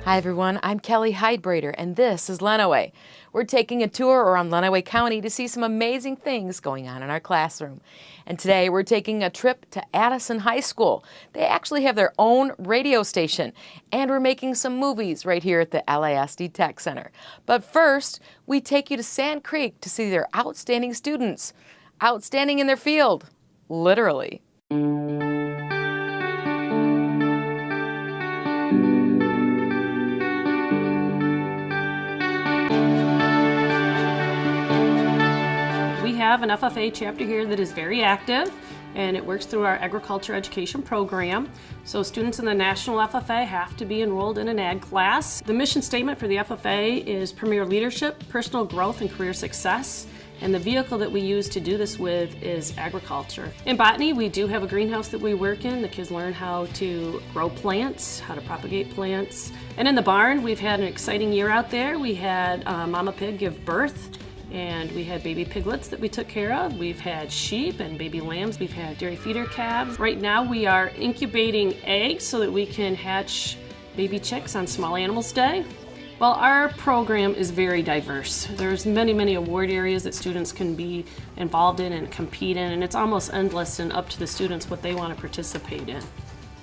Hi everyone, I'm Kelly Heidbrader and this is Lenawee. We're taking a tour around Lenawee County to see some amazing things going on in our classroom. And today we're taking a trip to Addison High School. They actually have their own radio station and we're making some movies right here at the LASD Tech Center. But first, we take you to Sand Creek to see their outstanding students. Outstanding in their field, literally. We have an FFA chapter here that is very active, and it works through our agriculture education program. So students in the national FFA have to be enrolled in an ag class. The mission statement for the FFA is premier leadership, personal growth, and career success. And the vehicle that we use to do this with is agriculture. In botany, we do have a greenhouse that we work in. The kids learn how to grow plants, how to propagate plants. And in the barn, we've had an exciting year out there. We had Mama Pig give birth, and we had baby piglets that we took care of. We've had sheep and baby lambs. We've had dairy feeder calves. Right now we are incubating eggs so that we can hatch baby chicks on Small Animals Day. Well, our program is very diverse. There's many award areas that students can be involved in and compete in, and it's almost endless and up to the students what they want to participate in.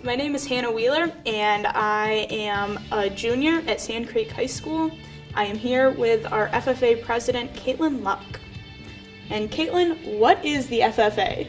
My name is Hannah Wheeler, and I am a junior at Sand Creek High School. I am here with our FFA president, Caitlin Luck. And Caitlin, what is the FFA?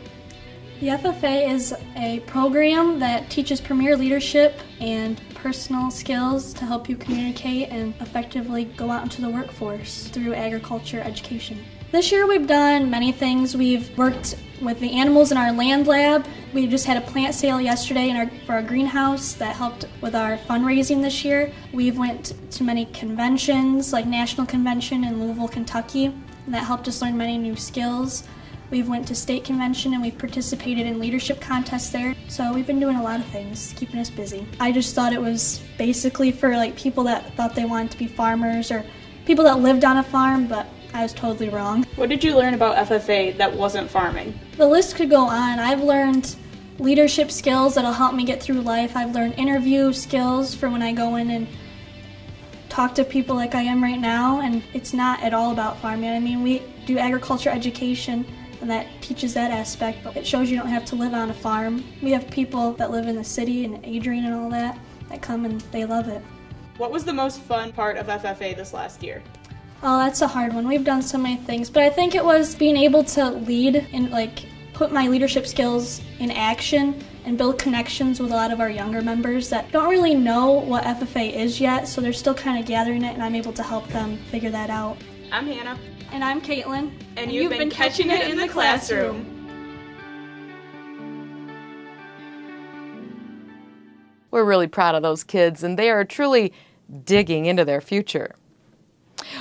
The FFA is a program that teaches premier leadership and personal skills to help you communicate and effectively go out into the workforce through agriculture education. This year we've done many things. We've worked with the animals in our land lab. We just had a plant sale yesterday for our greenhouse that helped with our fundraising this year. We've went to many conventions, like National Convention in Louisville, Kentucky, and that helped us learn many new skills. We've went to state convention and we've participated in leadership contests there. So we've been doing a lot of things, keeping us busy. I just thought it was basically for like people that thought they wanted to be farmers or people that lived on a farm, but I was totally wrong. What did you learn about FFA that wasn't farming? The list could go on. I've learned leadership skills that'll help me get through life. I've learned interview skills for when I go in and talk to people like I am right now, and it's not at all about farming. I mean, we do agriculture education, and that teaches that aspect, but it shows you don't have to live on a farm. We have people that live in the city and Adrian and all that come and they love it. What was the most fun part of FFA this last year? Oh, that's a hard one. We've done so many things, but I think it was being able to lead and put my leadership skills in action and build connections with a lot of our younger members that don't really know what FFA is yet, so they're still kind of gathering it, and I'm able to help them figure that out. I'm Hannah. And I'm Caitlin. And you've been catching it in the classroom. We're really proud of those kids and they are truly digging into their future.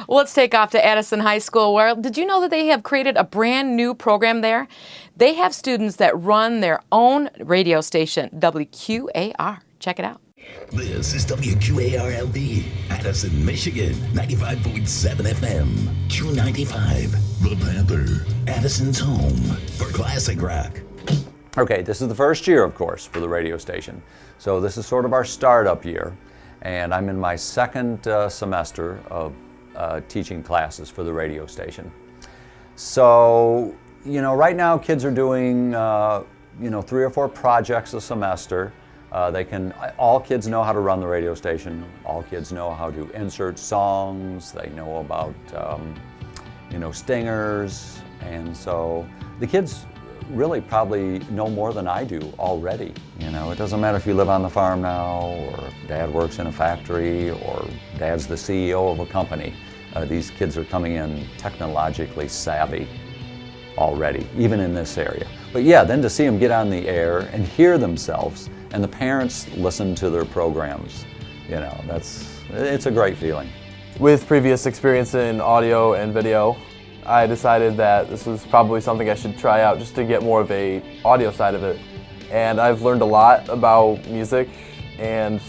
Well, let's take off to Addison High School, where did you know that they have created a brand new program there? They have students that run their own radio station, WQAR. Check it out. This is WQAR-LP, Addison, Michigan, 95.7 FM, Q95, The Panther, Addison's home for classic rock. Okay, this is the first year, of course, for the radio station. So this is sort of our startup year, and I'm in my second semester of teaching classes for the radio station. So, right now kids are doing, 3 or 4 projects a semester. All kids know how to run the radio station. All kids know how to insert songs. They know about, stingers. And so the kids really probably know more than I do already. It doesn't matter if you live on the farm now, or dad works in a factory, or dad's the CEO of a company. These kids are coming in technologically savvy already, even in this area. But yeah, then to see them get on the air and hear themselves, and the parents listen to their programs, it's a great feeling. With previous experience in audio and video, I decided that this was probably something I should try out just to get more of a audio side of it. And I've learned a lot about music and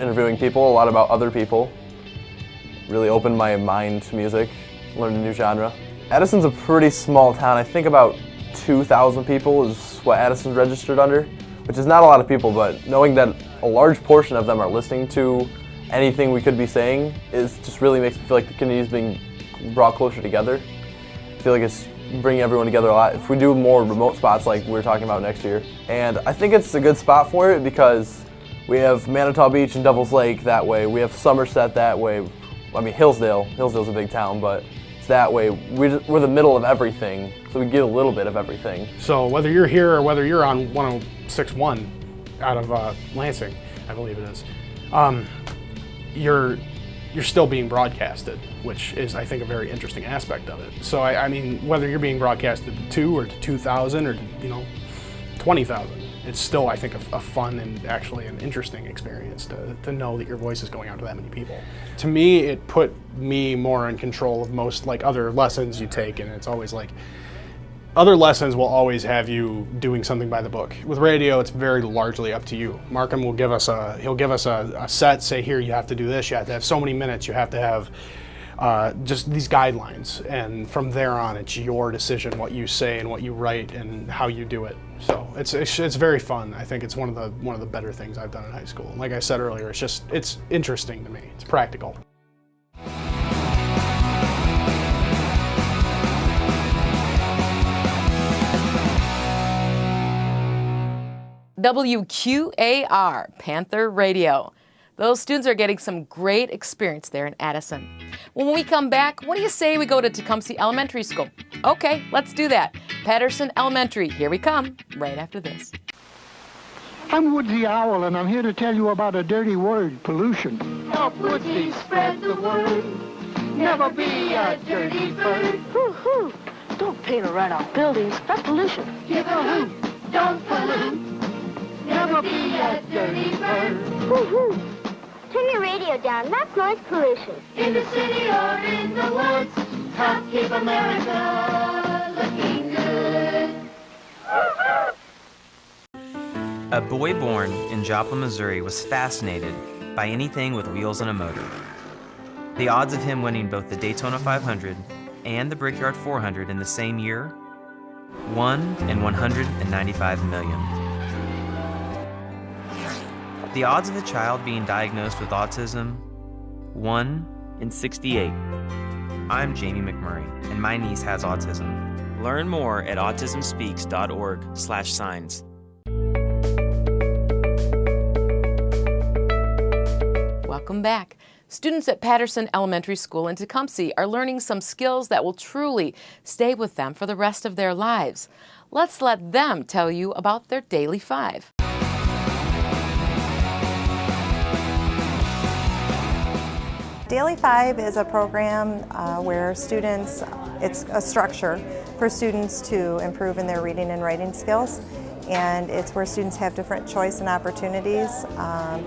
interviewing people, a lot about other people. Really opened my mind to music, learned a new genre. Addison's a pretty small town. I think about 2,000 people is what Addison's registered under, which is not a lot of people, but knowing that a large portion of them are listening to anything we could be saying is just really makes me feel like the community is being brought closer together. I feel like it's bringing everyone together a lot. If we do more remote spots like we're talking about next year. And I think it's a good spot for it because we have Manitow Beach and Devil's Lake that way. We have Somerset that way. I mean, Hillsdale's a big town, but it's that way. We're the middle of everything, so we get a little bit of everything. So whether you're here or whether you're on 106.1 out of Lansing, I believe it is, you're still being broadcasted, which is, I think, a very interesting aspect of it. So I mean, whether you're being broadcasted to 2 or to 2,000 or to 20,000, it's still, I think, a fun and actually an interesting experience to know that your voice is going out to that many people. To me, it put me more in control of most like other lessons you take, and it's always like, other lessons will always have you doing something by the book. With radio, it's very largely up to you. Markham will give us he'll give us a set, say here you have to do this, you have to have so many minutes, you have to have just these guidelines, and from there on it's your decision what you say and what you write and how you do it. So it's very fun. I think it's one of the better things I've done in high school. Like I said earlier, it's interesting to me. It's practical. WQAR, Panther Radio. Those students are getting some great experience there in Addison. When we come back, what do you say we go to Tecumseh Elementary School? Okay, let's do that. Patterson Elementary, here we come, right after this. I'm Woodsy Owl, and I'm here to tell you about a dirty word, pollution. Help Woodsy spread the word. Never be a dirty bird. Hoo-hoo. Don't paint or write on buildings. That's pollution. Give a hoot. Don't pollute. Never be a dirty bird. Hoo-hoo. Turn your radio down. That's noise pollution. In the city or in the woods, help keep America looking good. A boy born in Joplin, Missouri was fascinated by anything with wheels and a motor. The odds of him winning both the Daytona 500 and the Brickyard 400 in the same year, 1 in 195 million. The odds of a child being diagnosed with autism, 1 in 68. I'm Jamie McMurray, and my niece has autism. Learn more at autismspeaks.org/signs. Welcome back. Students at Patterson Elementary School in Tecumseh are learning some skills that will truly stay with them for the rest of their lives. Let's let them tell you about their Daily 5. Daily 5 is a program where students, it's a structure for students to improve in their reading and writing skills. And it's where students have different choice and opportunities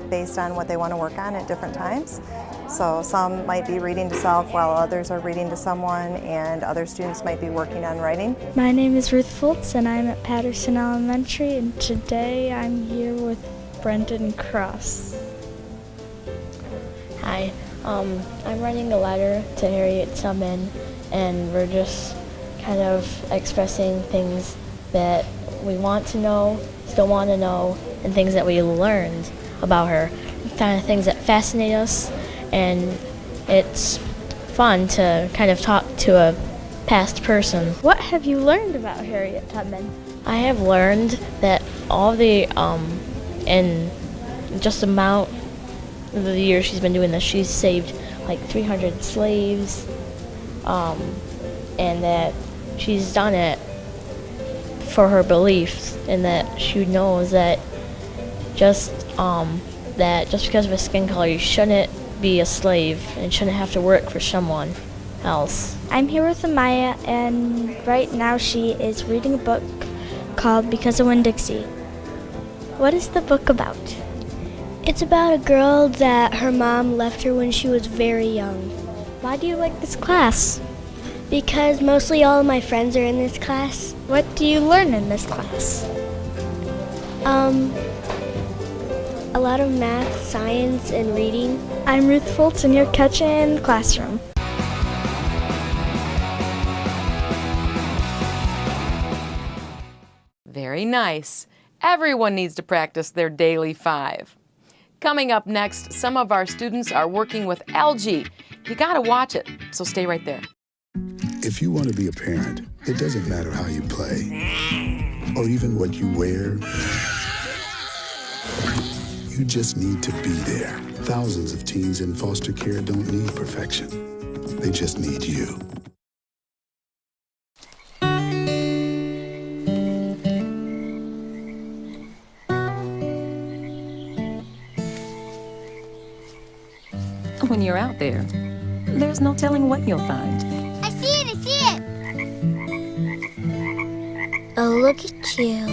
based on what they want to work on at different times. So some might be reading to self while others are reading to someone, and other students might be working on writing. My name is Ruth Fultz and I'm at Patterson Elementary, and today I'm here with Brendan Cross. Hi. I'm writing a letter to Harriet Tubman, and we're just kind of expressing things that we want to know, still want to know, and things that we learned about her, kind of things that fascinate us, and it's fun to kind of talk to a past person. What have you learned about Harriet Tubman? I have learned that all the, in just about the years she's been doing this, she's saved like 300 slaves, and that she's done it for her beliefs, and that she knows that just because of a skin color you shouldn't be a slave and shouldn't have to work for someone else. I'm here with Amaya, and right now she is reading a book called Because of Winn-Dixie. What is the book about? It's about a girl that her mom left her when she was very young. Why do you like this class? Because mostly all of my friends are in this class. What do you learn in this class? A lot of math, science, and reading. I'm Ruth Fultz, and you're catching in the classroom. Very nice. Everyone needs to practice their Daily 5. Coming up next, some of our students are working with algae. You gotta watch it, so stay right there. If you want to be a parent, it doesn't matter how you play or even what you wear. You just need to be there. Thousands of teens in foster care don't need perfection. They just need you. When you're out there, there's no telling what you'll find. I see it, I see it! Oh, look at you.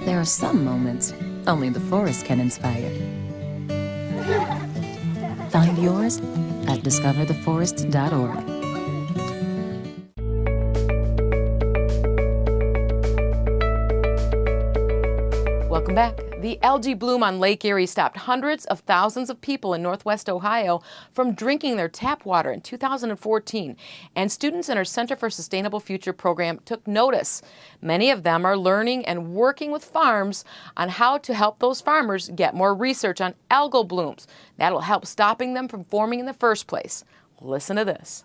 There are some moments only the forest can inspire. Find yours at discovertheforest.org. Welcome back. The algae bloom on Lake Erie stopped hundreds of thousands of people in Northwest Ohio from drinking their tap water in 2014, and students in our Center for Sustainable Future program took notice. Many of them are learning and working with farms on how to help those farmers get more research on algal blooms. That'll help stopping them from forming in the first place. Listen to this.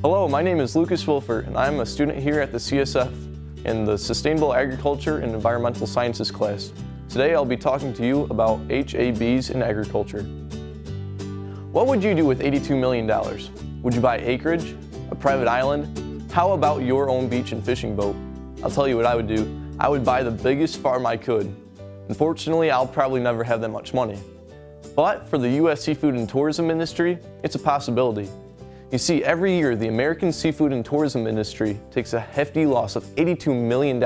Hello, my name is Lucas Wilford, and I'm a student here at the CSF in the Sustainable Agriculture and Environmental Sciences class. Today I'll be talking to you about HABs in agriculture. What would you do with $82 million? Would you buy acreage? A private island? How about your own beach and fishing boat? I'll tell you what I would do. I would buy the biggest farm I could. Unfortunately, I'll probably never have that much money. But for the U.S. seafood and tourism industry, it's a possibility. You see, every year the American seafood and tourism industry takes a hefty loss of $82 million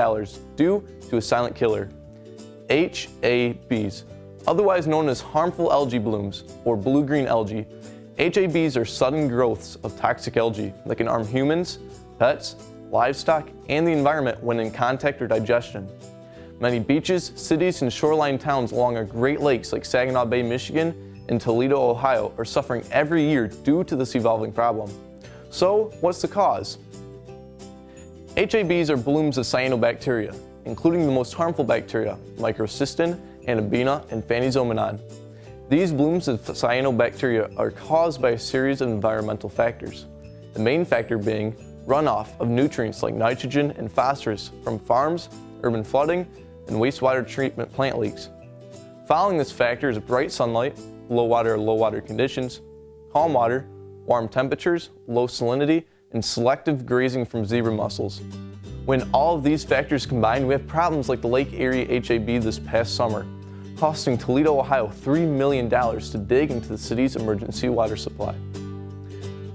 due to a silent killer, HABs, otherwise known as harmful algae blooms or blue-green algae. HABs are sudden growths of toxic algae that can harm humans, pets, livestock, and the environment when in contact or digestion. Many beaches, cities, and shoreline towns along our Great Lakes like Saginaw Bay, Michigan, and Toledo, Ohio are suffering every year due to this evolving problem. So, what's the cause? HABs are blooms of cyanobacteria, including the most harmful bacteria, Microcystin, Anabina, and Phannizomenon. These blooms of cyanobacteria are caused by a series of environmental factors, the main factor being runoff of nutrients like nitrogen and phosphorus from farms, urban flooding, and wastewater treatment plant leaks. Following this factor is bright sunlight, low water conditions, calm water, warm temperatures, low salinity, and selective grazing from zebra mussels. When all of these factors combine, we have problems like the Lake Erie HAB this past summer, costing Toledo, Ohio $3 million to dig into the city's emergency water supply.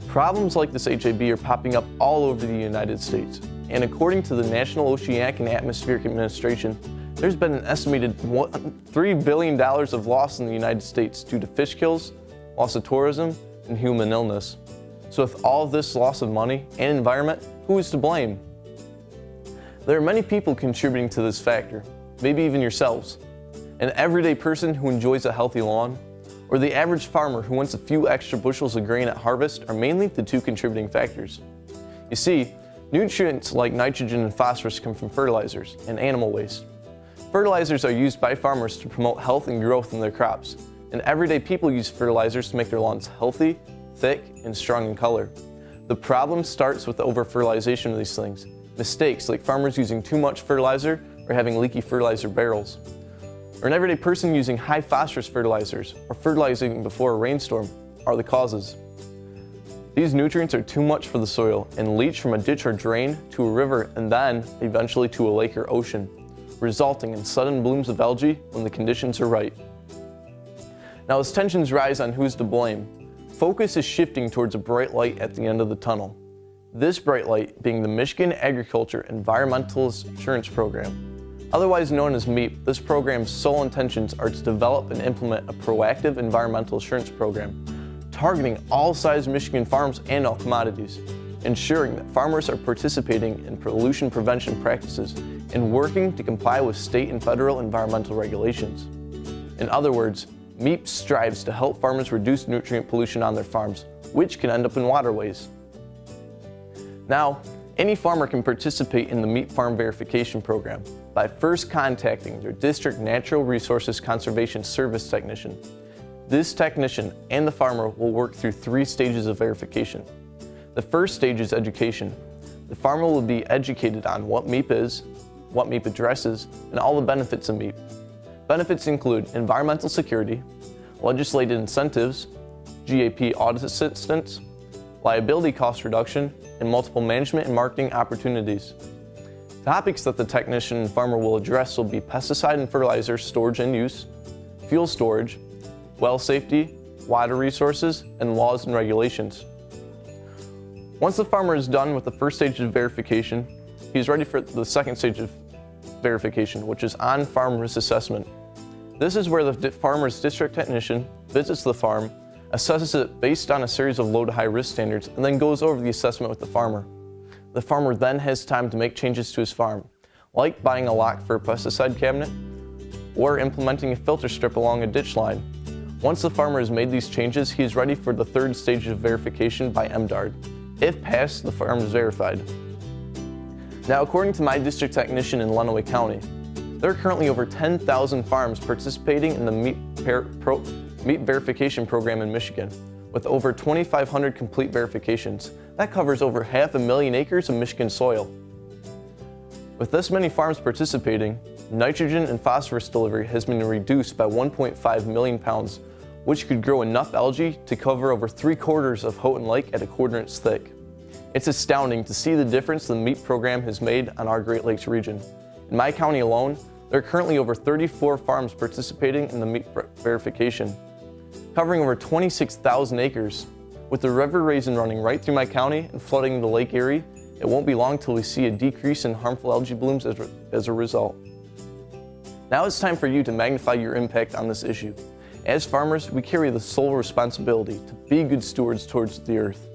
Problems like this HAB are popping up all over the United States, and according to the National Oceanic and Atmospheric Administration, there's been an estimated $3 billion of loss in the United States due to fish kills, loss of tourism, and human illness. So with all of this loss of money and environment, who is to blame? There are many people contributing to this factor, maybe even yourselves. An everyday person who enjoys a healthy lawn, or the average farmer who wants a few extra bushels of grain at harvest are mainly the two contributing factors. You see, nutrients like nitrogen and phosphorus come from fertilizers and animal waste. Fertilizers are used by farmers to promote health and growth in their crops, and everyday people use fertilizers to make their lawns healthy, thick, and strong in color. The problem starts with the over-fertilization of these things. Mistakes like farmers using too much fertilizer or having leaky fertilizer barrels, or an everyday person using high phosphorus fertilizers or fertilizing before a rainstorm are the causes. These nutrients are too much for the soil and leach from a ditch or drain to a river and then eventually to a lake or ocean, resulting in sudden blooms of algae when the conditions are right. Now, as tensions rise on who's to blame, focus is shifting towards a bright light at the end of the tunnel. This bright light being the Michigan Agriculture Environmental Insurance Program. Otherwise known as MEEP, this program's sole intentions are to develop and implement a proactive environmental insurance program targeting all size Michigan farms and all commodities, ensuring that farmers are participating in pollution prevention practices and working to comply with state and federal environmental regulations. In other words, MEEP strives to help farmers reduce nutrient pollution on their farms, which can end up in waterways. Now, Any farmer can participate in the Meat Farm Verification Program by first contacting their district Natural Resources Conservation Service technician. This technician and the farmer will work through 3 stages of verification. The first stage is education. The farmer will be educated on what MEAP is, what MEAP addresses, and all the benefits of MEAP. Benefits include environmental security, legislated incentives, GAP audit assistance, liability cost reduction, and multiple management and marketing opportunities. Topics that the technician and farmer will address will be pesticide and fertilizer storage and use, fuel storage, well safety, water resources, and laws and regulations. Once the farmer is done with the first stage of verification, he is ready for the second stage of verification, which is on-farm risk assessment. This is where the farmer's district technician visits the farm, assesses it based on a series of low to high risk standards, and then goes over the assessment with the farmer. The farmer then has time to make changes to his farm, like buying a lock for a pesticide cabinet or implementing a filter strip along a ditch line. Once the farmer has made these changes, he is ready for the third stage of verification by MDARD. If passed, the farm is verified. Now, according to my district technician in Lenawee County, there are currently over 10,000 farms participating in the Meat Verification Program in Michigan, with over 2,500 complete verifications. That covers over 500,000 acres of Michigan soil. With this many farms participating, nitrogen and phosphorus delivery has been reduced by 1.5 million pounds, which could grow enough algae to cover over 3/4 of Houghton Lake at a 1/4 inch thick. It's astounding to see the difference the MEAP program has made on our Great Lakes region. In my county alone, there are currently over 34 farms participating in the MEAP verification, covering over 26,000 acres. With the river raisin running right through my county and flooding the Lake Erie, it won't be long till we see a decrease in harmful algae blooms as a result. Now it's time for you to magnify your impact on this issue. As farmers, we carry the sole responsibility to be good stewards towards the earth.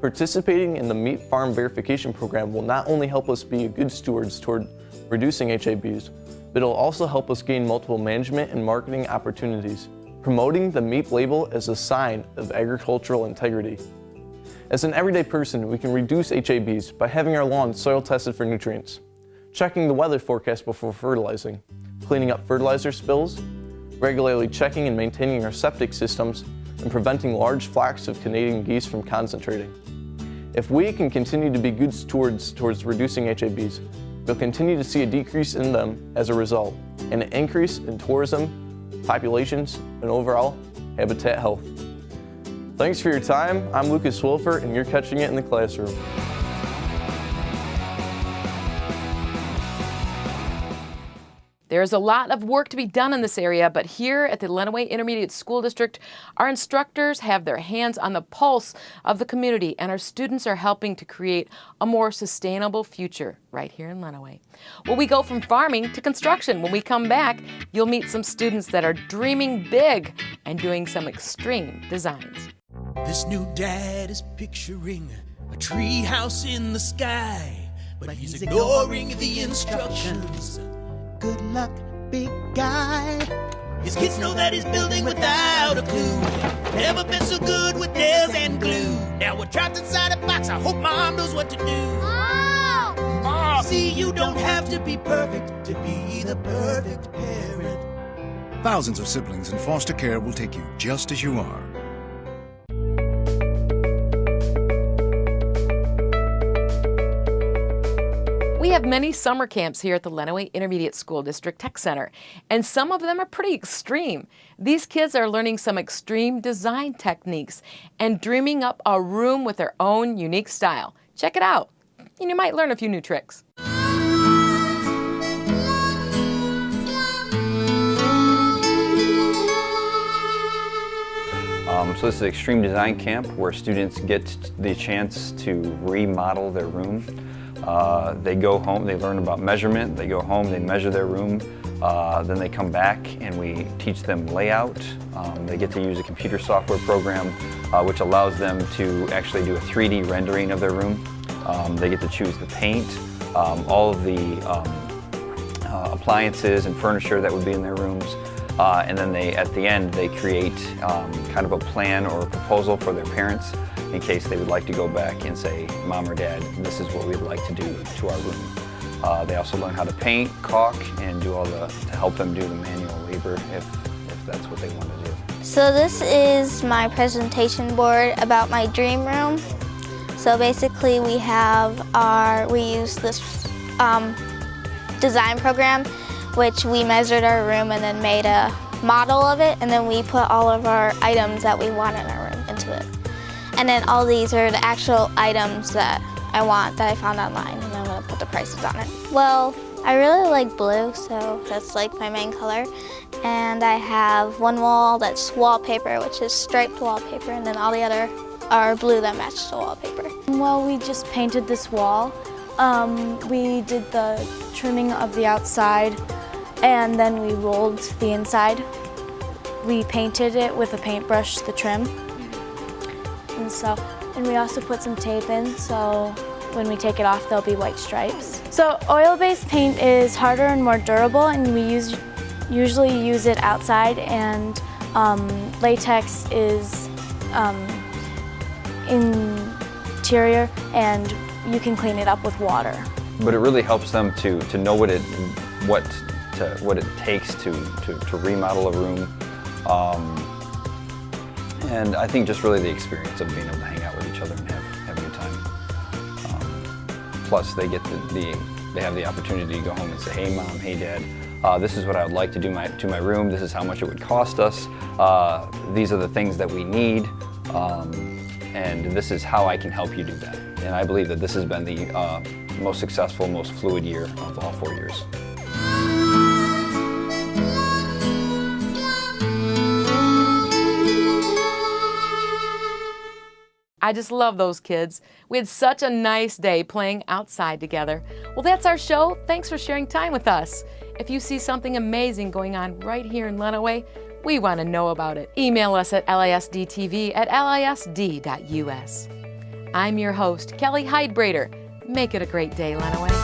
Participating in the Meat Farm Verification Program will not only help us be good stewards toward reducing HABs, but it will also help us gain multiple management and marketing opportunities, promoting the MEAP label as a sign of agricultural integrity. As an everyday person, we can reduce HABs by having our lawn soil tested for nutrients, checking the weather forecast before fertilizing, cleaning up fertilizer spills, regularly checking and maintaining our septic systems, and preventing large flocks of Canadian geese from concentrating. If we can continue to be good stewards towards reducing HABs, we'll continue to see a decrease in them as a result, and an increase in tourism, populations, and overall habitat health. Thanks for your time. I'm Lucas Wilfer, and you're catching it in the classroom. There's a lot of work to be done in this area, but here at the Lenawee Intermediate School District, our instructors have their hands on the pulse of the community, and our students are helping to create a more sustainable future right here in Lenawee. Well, we go from farming to construction. When we come back, you'll meet some students that are dreaming big and doing some extreme designs. This new dad is picturing a tree house in the sky, but he's ignoring the instructions. Good luck, big guy. His kids know that he's building without a clue. Never been so good with nails and glue. Now we're trapped inside a box. I hope mom knows what to do. Mom! See, you don't have to be perfect to be the perfect parent. Thousands of siblings in foster care will take you just as you are. We have many summer camps here at the Lenawee Intermediate School District Tech Center, and some of them are pretty extreme. These kids are learning some extreme design techniques and dreaming up a room with their own unique style. Check it out, and you might learn a few new tricks. So this is Extreme Design Camp, where students get the chance to remodel their room. They go home, they learn about measurement, they go home, they measure their room, then they come back and we teach them layout. They get to use a computer software program which allows them to actually do a 3D rendering of their room. They get to choose the paint, all of the appliances and furniture that would be in their rooms. And then at the end, they create kind of a plan or a proposal for their parents. in case they would like to go back and say, Mom or Dad, this is what we'd like to do to our room. They also learn how to paint, caulk, and do to help them do the manual labor if that's what they want to do. So this is my presentation board about my dream room. So basically we use this design program, which we measured our room and then made a model of it, and then we put all of our items that we want in our room into it. And then all these are the actual items that I want that I found online, and I'm gonna put the prices on it. Well, I really like blue, so that's like my main color. And I have one wall that's wallpaper, which is striped wallpaper, and then all the other are blue that match the wallpaper. Well, we just painted this wall. We did the trimming of the outside, and then we rolled the inside. We painted it with a paintbrush, the trim. And we also put some tape in, so when we take it off, there'll be white stripes. So oil-based paint is harder and more durable, and we usually use it outside, and latex is interior, and you can clean it up with water. But it really helps them to know what it takes to remodel a room. And I think just really the experience of being able to hang out with each other and have a good time. Plus they get they have the opportunity to go home and say, hey Mom, hey Dad, this is what I would like to do to my room, this is how much it would cost us, these are the things that we need, and this is how I can help you do that. And I believe that this has been the most successful, most fluid year of all 4 years. I just love those kids. We had such a nice day playing outside together. Well, that's our show. Thanks for sharing time with us. If you see something amazing going on right here in Lenawee, we want to know about it. Email us at lisdtv@lisd.us. I'm your host, Kelly Heidbrader. Make it a great day, Lenawee.